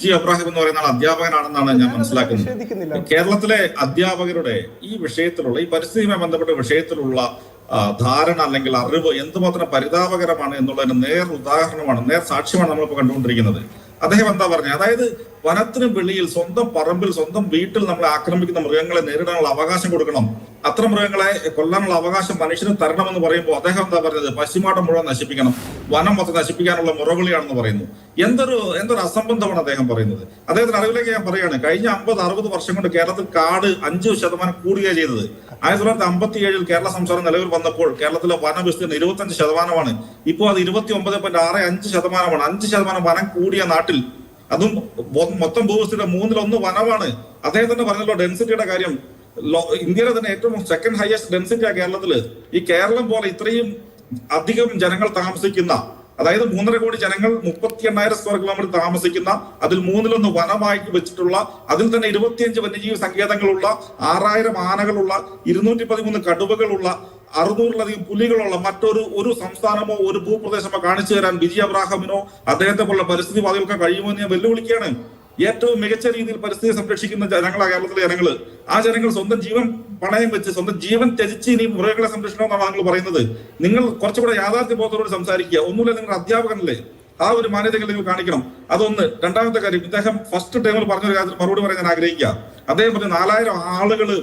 ബിജി അബ്രാഹിം എന്ന് പറയുന്ന ആൾ അധ്യാപകനാണെന്നാണ് ഞാൻ മനസ്സിലാക്കുന്നത്. കേരളത്തിലെ അധ്യാപകരുടെ ഈ വിഷയത്തിലുള്ള ഈ പരിസ്ഥിതിയുമായി ബന്ധപ്പെട്ട വിഷയത്തിലുള്ള ധാരണ അല്ലെങ്കിൽ അറിവ് എന്തുമാത്രം പരിതാപകരമാണ് എന്നുള്ളതിന് നേർ ഉദാഹരണമാണ്, നേർ സാക്ഷ്യമാണ് നമ്മളിപ്പോൾ കണ്ടുകൊണ്ടിരിക്കുന്നത്. അദ്ദേഹം എന്താ പറഞ്ഞത്? അതായത് വനത്തിന് വെളിയിൽ സ്വന്തം പറമ്പിൽ സ്വന്തം വീട്ടിൽ നമ്മളെ ആക്രമിക്കുന്ന മൃഗങ്ങളെ നേരിടാനുള്ള അവകാശം കൊടുക്കണം, അത്ര മൃഗങ്ങളെ കൊല്ലാനുള്ള അവകാശം മനുഷ്യന് തരണമെന്ന് പറയുമ്പോൾ അദ്ദേഹം എന്താ പറഞ്ഞത്? പശ്ചിമാടം മുഴുവൻ നശിപ്പിക്കണം, വനം മൊത്തം നശിപ്പിക്കാനുള്ള മുറവിളിയാണെന്ന് പറയുന്നു. എന്തൊരു അസംബന്ധമാണ് അദ്ദേഹം പറയുന്നത്. അദ്ദേഹത്തിന് അറിവിലേക്ക് ഞാൻ പറയുകയാണ്, കഴിഞ്ഞ 50-60 വർഷം കൊണ്ട് കേരളത്തിൽ കാട് 5% കൂടുകയാണ് ചെയ്തത്. 1957 കേരള സംസ്ഥാനം നിലവിൽ വന്നപ്പോൾ കേരളത്തിലെ വനവിസ്തീർണം 25%. ഇപ്പോൾ അത് 29.65%. 5% വനം കൂടിയ നാട്ടിൽ, അതും മൊത്തം ഭൂവിസ്തീർണം 1/3 വനമാണ്. അദ്ദേഹം തന്നെ പറഞ്ഞല്ലോ ഡെൻസിറ്റിയുടെ കാര്യം. ഇന്ത്യയിലെ തന്നെ ഏറ്റവും സെക്കൻഡ് ഹയസ്റ്റ് ഡെൻസിറ്റി ആ കേരളത്തില്. ഈ കേരളം പോലെ ഇത്രയും അധികം ജനങ്ങൾ താമസിക്കുന്ന, അതായത് 3.5 കോടി ജനങ്ങൾ 38,000 സ്ക്വയർ കിലോമീറ്റർ താമസിക്കുന്ന, അതിൽ 1/3 വനമാക്കി വെച്ചിട്ടുള്ള, അതിൽ തന്നെ 25 വന്യജീവി സങ്കേതങ്ങളുള്ള, 6000 ആനകളുള്ള, 213 കടുവകളുള്ള, 600-ലധികം പുലികളുള്ള മറ്റൊരു സംസ്ഥാനമോ ഒരു ഭൂപ്രദേശമോ കാണിച്ചു തരാൻ ബിജി അബ്രാഹിമിനോ അദ്ദേഹത്തെ പോലുള്ള പരിസ്ഥിതിവാദികൾക്ക് കഴിയുമോ എന്ന് ഞാൻ വെല്ലുവിളിക്കുകയാണ്. ഏറ്റവും മികച്ച രീതിയിൽ പരിസ്ഥിതി സംരക്ഷിക്കുന്ന ജനങ്ങളാണ് കേരളത്തിലെ ജനങ്ങള്. ആ ജനങ്ങൾ സ്വന്തം ജീവൻ പണയം വെച്ച്, സ്വന്തം ജീവൻ ത്യജിച്ച് ഇനി മൃഗങ്ങളെ സംരക്ഷിക്കണമെന്നാണ് നിങ്ങൾ പറയുന്നത്. നിങ്ങൾ കുറച്ചുകൂടെ യാഥാർത്ഥ്യ ബോധത്തോട് സംസാരിക്കുക. ഒന്നുമില്ല, നിങ്ങൾ അധ്യാപകനല്ലേ, ആ ഒരു മാന്യതകൾ നിങ്ങൾ കാണിക്കണം. അതൊന്ന്. രണ്ടാമത്തെ കാര്യം, ഇദ്ദേഹം ഫസ്റ്റ് ടൈമിൽ പറഞ്ഞൊരു കാര്യത്തിൽ മറുപടി പറയാൻ ഞാൻ ആഗ്രഹിക്കുക. അദ്ദേഹം പറഞ്ഞു 4000 ആളുകള്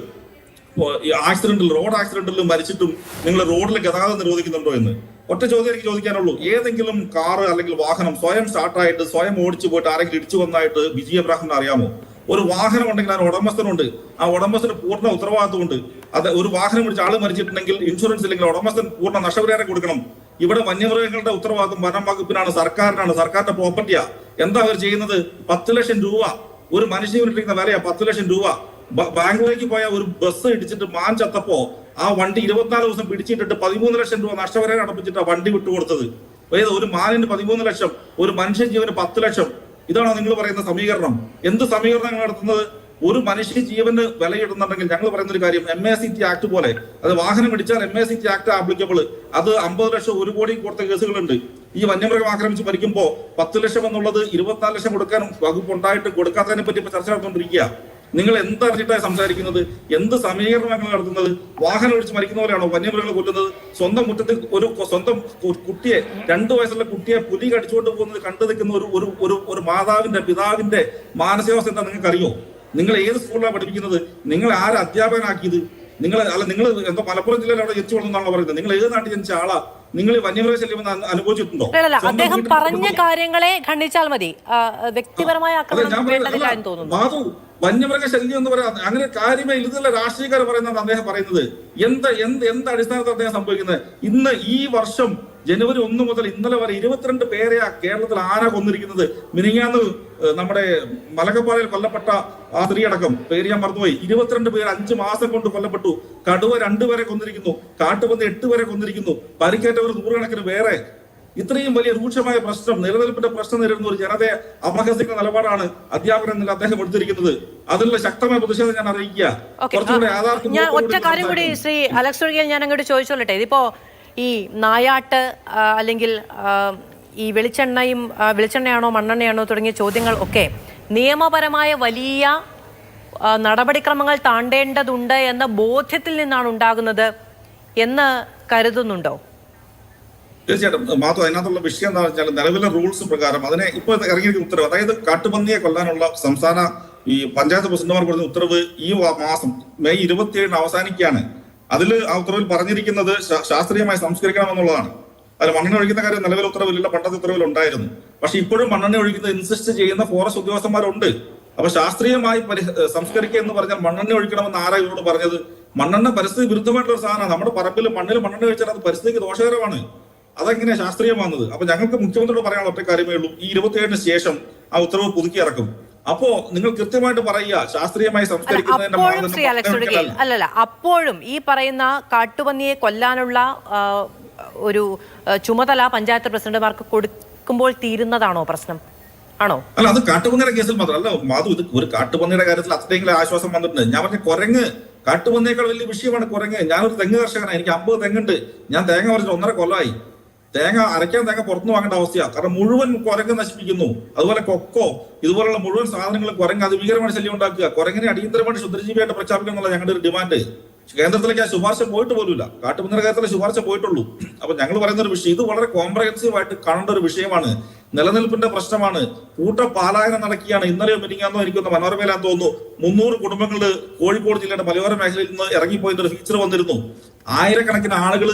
റോഡ് ആക്സിഡന്റിൽ മരിച്ചിട്ടും നിങ്ങൾ റോഡിൽ ഗതാഗതം നിരോധിക്കുന്നുണ്ടോ എന്ന്. ഒറ്റ ചോദ്യം എനിക്ക് ചോദിക്കാനുള്ളൂ. ഏതെങ്കിലും കാറ് അല്ലെങ്കിൽ വാഹനം സ്വയം സ്റ്റാർട്ടായിട്ട് സ്വയം ഓടിച്ചു പോയിട്ട് ആരെങ്കിലും ഇടിച്ചു വന്നായിട്ട് ബിജി അബ്രാഹിമിനെ അറിയാമോ? ഒരു വാഹനം ഉണ്ടെങ്കിൽ അതിന് ഉടമസ്ഥനുണ്ട്, ആ ഉടമസ്ഥന് പൂർണ്ണ ഉത്തരവാദിത്വമുണ്ട്. അത് ഒരു വാഹനം പിടിച്ച് ആള് മരിച്ചിട്ടുണ്ടെങ്കിൽ ഇൻഷുറൻസ് ഇല്ലെങ്കിൽ ഉടമസ്ഥൻ പൂർണ്ണ നഷ്ടപരിഹാരം കൊടുക്കണം. ഇവിടെ വന്യമൃഗങ്ങളുടെ ഉത്തരവാദിത്വം വനം വകുപ്പിനാണ്, സർക്കാരിനാണ്, സർക്കാരിന്റെ പ്രോപ്പർട്ടിയാ. എന്താ അവർ ചെയ്യുന്നത്? 10 ലക്ഷം രൂപ ഒരു മനുഷ്യന് ഇട്ടിരിക്കുന്ന വിലയാ 10 ലക്ഷം രൂപ. ബാംഗ്ലൂരേക്ക് പോയ ഒരു ബസ് ഇടിച്ചിട്ട് മാൻ ചത്തപ്പോ ആ വണ്ടി 24 ദിവസം പിടിച്ചിട്ടിട്ട് 13 ലക്ഷം രൂപ നഷ്ടപരിഹാരം അടപ്പിച്ചിട്ട് ആ വണ്ടി വിട്ടുകൊടുത്തത്. ഒരു മാനിന് 13 ലക്ഷം, ഒരു മനുഷ്യ ജീവന് 10 ലക്ഷം. ഇതാണോ നിങ്ങൾ പറയുന്ന സമീകരണം? എന്ത് സമീകരണം നടത്തുന്നത്? ഒരു മനുഷ്യ ജീവന് വിലയിടുന്നുണ്ടെങ്കിൽ ഞങ്ങൾ പറയുന്ന ഒരു കാര്യം, MACT ആക്ട് പോലെ, അത് വാഹനം ഇടിച്ചാൽ MACT ആക്ട് ആപ്ലിക്കബിൾ. അത് 50 ലക്ഷം 1 കോടി കൊടുത്ത കേസുകളുണ്ട്. ഈ വന്യമൃഗം ആക്രമിച്ച് മരിക്കുമ്പോ 10 ലക്ഷം എന്നുള്ളത് 24 ലക്ഷം കൊടുക്കാൻ വകുപ്പ് ഉണ്ടായിട്ട് കൊടുക്കാത്തതിനെ പറ്റി ഇപ്പൊ ചർച്ച നടന്നുകൊണ്ടിരിക്കുക. നിങ്ങൾ എന്തറിഞ്ഞിട്ടാണ് സംസാരിക്കുന്നത്? എന്ത് സമീകരണങ്ങൾ നടത്തുന്നത്? വാഹനം ഒഴിച്ച് മരിക്കുന്ന പോലെയാണോ വന്യമൃഗങ്ങൾ കൊല്ലുന്നത്? സ്വന്തം മുറ്റത്തിൽ സ്വന്തം കുട്ടിയെ, 2 വയസ്സുള്ള കുട്ടിയെ പുലി കടിച്ചുകൊണ്ട് പോകുന്നത് കണ്ടു നിൽക്കുന്ന ഒരു മാതാവിന്റെ പിതാവിന്റെ മാനസികാവസ്ഥ എന്താ നിങ്ങൾക്ക് അറിയോ? നിങ്ങൾ ഏത് സ്കൂളിലാണ് പഠിപ്പിക്കുന്നത്? നിങ്ങൾ ആരെ അധ്യാപകനാക്കിയത്? നിങ്ങൾ എന്തോ മലപ്പുറം ജില്ലയിൽ അവിടെ ജനിച്ചു വളർന്നാണോ പറയുന്നത്? നിങ്ങൾ ഏത് നാട്ടിൽ ജനിച്ച ആളാ? നിങ്ങൾ വന്യമൃഗ ശല്യം അനുഭവിച്ചിട്ടുണ്ടോ? അദ്ദേഹം പറഞ്ഞ കാര്യങ്ങളെ ഖണ്ഡിച്ചാൽ മതി. വ്യക്തിപരമായ മാധു, വന്യമൃഗ ശല്യം എന്ന് പറയാം അങ്ങനെ കാര്യമേ ഇല്ല. രാഷ്ട്രീയക്കാർ പറയുന്നതാണ് അദ്ദേഹം പറയുന്നത്. എന്ത് അടിസ്ഥാനത്തിൽ അദ്ദേഹം സംഭവിക്കുന്നത്? ഇന്ന് ഈ വർഷം ജനുവരി 1 മുതൽ ഇന്നലെ വരെ 22 പേരെയാ കേരളത്തിൽ ആന കൊന്നിരിക്കുന്നത്. മിനിങ്ങാന്ന് നമ്മുടെ മലക്കപ്പാറയിൽ കൊല്ലപ്പെട്ട ആ സ്ത്രീ അടക്കം, പേര് ഞാൻ മറന്നുപോയി, 22 പേര് 5 മാസം കൊണ്ട് കൊല്ലപ്പെട്ടു. കടുവ 2 പേരെ കൊന്നിരിക്കുന്നു, കാട്ടുപന്നി 8 പേരെ കൊന്നിരിക്കുന്നു, പരിക്കേറ്റവർ 100 കണക്കിന് വേറെ. ഇത്രയും വലിയ രൂക്ഷമായ പ്രശ്നം, നിലനിൽപ്പിന്റെ പ്രശ്നം നേരിടുന്ന ഒരു ജനതയെ അപഹസിക്കുന്ന നിലപാടാണ് അധ്യാപകൻ എന്നല്ല അദ്ദേഹം എടുത്തിരിക്കുന്നത്. അതിനുള്ള ശക്തമായ പ്രതിഷേധം ഞാൻ അറിയിക്കുക. ഞാൻ ഒറ്റ കാര്യം കൂടി ശ്രീ അലക്സ് ഒഴികെ ഞാൻ അങ്ങോട്ട് ചോദിച്ചോളട്ടെ. ഇതിപ്പോ ഈ നായാട്ട് അല്ലെങ്കിൽ ഈ വെളിച്ചെണ്ണയാണോ മണ്ണെണ്ണയാണോ തുടങ്ങിയ ചോദ്യങ്ങൾ ഒക്കെ നിയമപരമായ വലിയ നടപടിക്രമങ്ങൾ താണ്ടേണ്ടതുണ്ട് എന്ന ബോധ്യത്തിൽ നിന്നാണ് ഉണ്ടാകുന്നത് എന്ന് കരുതുന്നുണ്ടോ? തീർച്ചയായിട്ടും മാധു, അതിനകത്തുള്ള വിഷയം എന്താണെന്ന് വെച്ചാൽ നിലവിലെ റൂൾസ് പ്രകാരം അതിനെ ഇപ്പോൾ ഇറങ്ങിയിരിക്കുന്ന ഉത്തരവ്, അതായത് കാട്ടുപന്നിയെ കൊല്ലാനുള്ള സംസ്ഥാന ഈ പഞ്ചായത്ത് പ്രസിഡന്റുമാർ കൊടുത്ത ഉത്തരവ് ഈ മാസം മെയ് 27 അവസാനിക്കുകയാണ്. അതിൽ ആ ഉത്തരവിൽ പറഞ്ഞിരിക്കുന്നത് ശാസ്ത്രീയമായി സംസ്കരിക്കണം എന്നുള്ളതാണ്. അതിൽ മണ്ണെണ്ണ ഒഴിക്കുന്ന കാര്യം നിലവിലെ ഉത്തരവിലില്ല, പണ്ടത്തെ ഉത്തരവിൽ ഉണ്ടായിരുന്നു. പക്ഷെ ഇപ്പോഴും മണ്ണെണ്ണ ഒഴിക്കുന്നത് ഇൻസിസ്റ്റ് ചെയ്യുന്ന ഫോറസ്റ്റ് ഉദ്യോഗസ്ഥന്മാരുണ്ട്. അപ്പൊ ശാസ്ത്രീയമായി സംസ്കരിക്കുക എന്ന് പറഞ്ഞാൽ മണ്ണെണ്ണ ഒഴിക്കണമെന്ന് ആരാ ഇവരോട് പറഞ്ഞത്? മണ്ണെണ്ണ പരിസ്ഥിതി വിരുദ്ധമായിട്ടുള്ള ഒരു സാധനമാണ്. നമ്മുടെ പറമ്പിൽ മണ്ണിൽ മണ്ണെണ്ണ ഒഴിച്ചാൽ അത് പരിസ്ഥിതിക്ക് ദോഷകരമാണ്. അതെങ്ങനെയാ ശാസ്ത്രീയമാകുന്നത്? അപ്പൊ ഞങ്ങൾക്ക് മുഖ്യമന്ത്രിയോട് പറയാനുള്ള ഒറ്റ കാര്യമേ ഉള്ളൂ, ഈ 27-ന് ശേഷം ആ ഉത്തരവ് പുതുക്കി ഇറക്കും. അപ്പോ നിങ്ങൾ കൃത്യമായിട്ട് പറയുക ശാസ്ത്രീയമായി അല്ലല്ല, അപ്പോഴും ഈ പറയുന്ന കാട്ടുപന്നിയെ കൊല്ലാനുള്ള ഒരു ചുമതല പഞ്ചായത്ത് പ്രസിഡന്റുമാർക്ക് കൊടുക്കുമ്പോൾ തീരുന്നതാണോ പ്രശ്നം? ആണോ? അല്ല, അത് കാട്ടുപന്നിയുടെ കേസിൽ മാത്രമല്ല മാധു. ഇത് ഒരു കാട്ടുപന്നിയുടെ കാര്യത്തിൽ അത്രയെങ്കിലും ആശ്വാസം വന്നിട്ടുണ്ട്. ഞാൻ പറഞ്ഞ കുരങ്ങ്, കാട്ടുപന്നിയേക്കാൾ വലിയ വിഷയമാണ് കുരങ്ങ്. ഞാനൊരു തെങ്ങ് കർഷകനാണ്, എനിക്ക് 50 തെങ്ങുണ്ട്. ഞാൻ തേങ്ങ പറിച്ചിട്ട് 1.5 കൊല്ലമായി. തേങ്ങ അരയ്ക്കാൻ തേങ്ങ പുറത്തുനിന്ന് വാങ്ങേണ്ട അവസ്ഥയാണ്. കാരണം മുഴുവൻ കുരങ്ങ് നശിപ്പിക്കുന്നു. അതുപോലെ കൊക്കോ ഇതുപോലുള്ള മുഴുവൻ സാധനങ്ങൾ കുരങ്ങ് അതിഭീകരമായ ശല്യം ഉണ്ടാക്കുക. കുരങ്ങിനെ അടിയന്തരമായിട്ട് ശുദ്രജീവിയായിട്ട് പ്രഖ്യാപിക്കണം എന്നുള്ള ഞങ്ങളുടെ ഒരു ഡിമാൻഡ്. കേന്ദ്രത്തിലേക്ക് ആ ശുപാർശ പോയിട്ട് പോലുമില്ല. കാട്ടുപന്നിയുടെ കാര്യത്തിലെ ശുപാർശ പോയിട്ടുള്ളൂ. അപ്പൊ ഞങ്ങൾ പറയുന്ന ഒരു വിഷയം, ഇത് വളരെ കോംപ്രഹെൻസീവ് ആയിട്ട് കാണേണ്ട ഒരു വിഷയമാണ്. നിലനിൽപ്പിന്റെ പ്രശ്നമാണ്. കൂട്ട പാലായനം നടക്കുകയാണ്. ഇന്നലെയോ മിനിങ്ങാന്നോ എനിക്കൊന്ന് മനോരമയിലാന്ന് തോന്നുന്നു 300 കുടുംബങ്ങൾ കോഴിക്കോട് ജില്ലയുടെ മലയോര മേഖലയിൽ നിന്ന് ഇറങ്ങിപ്പോയതിന്റെ ഒരു ഫീച്ചർ വന്നിരുന്നു. ആയിരക്കണക്കിന് ആളുകൾ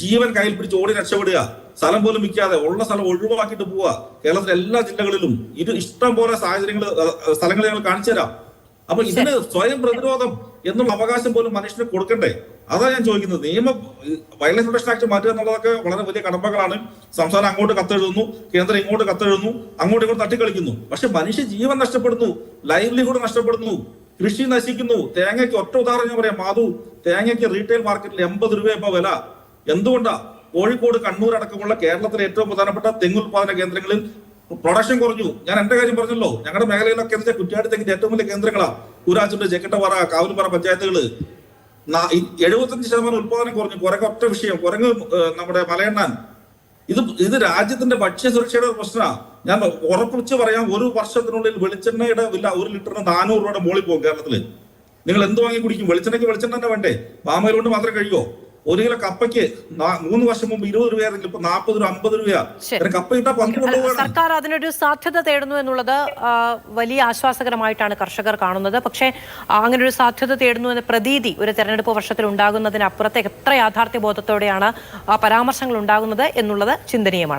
ജീവൻ കയ്യിൽ പിടിച്ച് ഓടി രക്ഷപ്പെടുക, സ്ഥലം പോലും വിൽക്കാതെ ഉള്ള സ്ഥലം ഒഴിവാക്കിയിട്ട് പോവുക. കേരളത്തിലെ എല്ലാ ജില്ലകളിലും ഇത് ഇഷ്ടം പോലെ സ്ഥലങ്ങൾ ഞങ്ങൾ കാണിച്ചു തരാം. അപ്പൊ ഇതിന് സ്വയം പ്രതിരോധം എന്നുള്ള അവകാശം പോലും മനുഷ്യന് കൊടുക്കണ്ടേ? അതാ ഞാൻ ചോദിക്കുന്നത്. വൈൽഡ് ലൈഫ് പ്രൊട്ടക്ഷൻ ആക്ട് മാറ്റുക എന്നുള്ളതൊക്കെ വളരെ വലിയ കടമ്പകളാണ്. സംസ്ഥാനം അങ്ങോട്ട് കത്തെഴുതുന്നു, കേന്ദ്രം ഇങ്ങോട്ട് കത്തെഴുതുന്നു, അങ്ങോട്ട് ഇങ്ങോട്ട് തട്ടിക്കളിക്കുന്നു. പക്ഷെ മനുഷ്യ ജീവൻ നഷ്ടപ്പെടുന്നു, ലൈവ്ലിഹുഡ് നഷ്ടപ്പെടുന്നു, കൃഷി നശിക്കുന്നു. തേങ്ങയ്ക്ക് ഒറ്റ ഉദാഹരണം ഞാൻ പറയാം. മാധു, തേങ്ങയ്ക്ക് റീറ്റെയിൽ മാർക്കറ്റിൽ 80 രൂപ ഇപ്പൊ വില. എന്തുകൊണ്ടാ? കോഴിക്കോട്, കണ്ണൂർ അടക്കമുള്ള കേരളത്തിലെ ഏറ്റവും പ്രധാനപ്പെട്ട തെങ്ങുൽപാദന കേന്ദ്രങ്ങളിൽ പ്രൊഡക്ഷൻ കുറഞ്ഞു. ഞാൻ എന്റെ കാര്യം പറഞ്ഞല്ലോ. ഞങ്ങളുടെ മേഖലയിലൊക്കെ എന്ന് വെച്ചാൽ കുറ്റ്യാടി തെങ്ങിന്റെ ഏറ്റവും വലിയ കേന്ദ്രങ്ങളാണ്. കൂരാച്ചുണ്ട്, ചെക്കട്ടപ്പാറ, കാവുൽപ്പാറ പഞ്ചായത്തുകള് 75% ഉത്പാദനം കുറഞ്ഞു. കുരങ്ങ് ഒറ്റ വിഷയം, കുരങ്ങ് നമ്മുടെ മലയണ്ണാൻ. ഇത് രാജ്യത്തിന്റെ ഭക്ഷ്യസുരക്ഷയുടെ ഒരു പ്രശ്നമാണ്. ഞാൻ ഉറപ്പിച്ച് പറയാം, ഒരു വർഷത്തിനുള്ളിൽ വെളിച്ചെണ്ണയുടെ വില 1 ലിറ്ററിന് 400 രൂപയുടെ മുകളിൽ പോകും കേരളത്തില്. നിങ്ങൾ എന്ത് വാങ്ങി കുടിക്കും? വെളിച്ചെണ്ണയ്ക്ക് വെളിച്ചെണ്ണ തന്നെ വേണ്ടേ? പാമയിൽ കൊണ്ട് മാത്രമേ കഴിയുമോ? 1 കിലോ കപ്പയ്ക്ക് 3 വർഷം മുമ്പ് 20 രൂപയായിരുന്നു, ഇപ്പൊ 40 രൂപ 50 രൂപ. കപ്പ ഇട്ടാ 10 രൂപ. സർക്കാർ അതിനൊരു സാധ്യത തേടുന്നു എന്നുള്ളത് വലിയ ആശ്വാസകരമായിട്ടാണ് കർഷകർ കാണുന്നത്. പക്ഷേ അങ്ങനെ ഒരു സാധ്യത തേടുന്നു എന്ന പ്രതീതി ഒരു തെരഞ്ഞെടുപ്പ് വർഷത്തിൽ ഉണ്ടാകുന്നതിനപ്പുറത്തെ എത്ര യാഥാർത്ഥ്യ ബോധത്തോടെയാണ് പരാമർശങ്ങൾ ഉണ്ടാകുന്നത് എന്നുള്ളത് ചിന്തനീയമാണ്.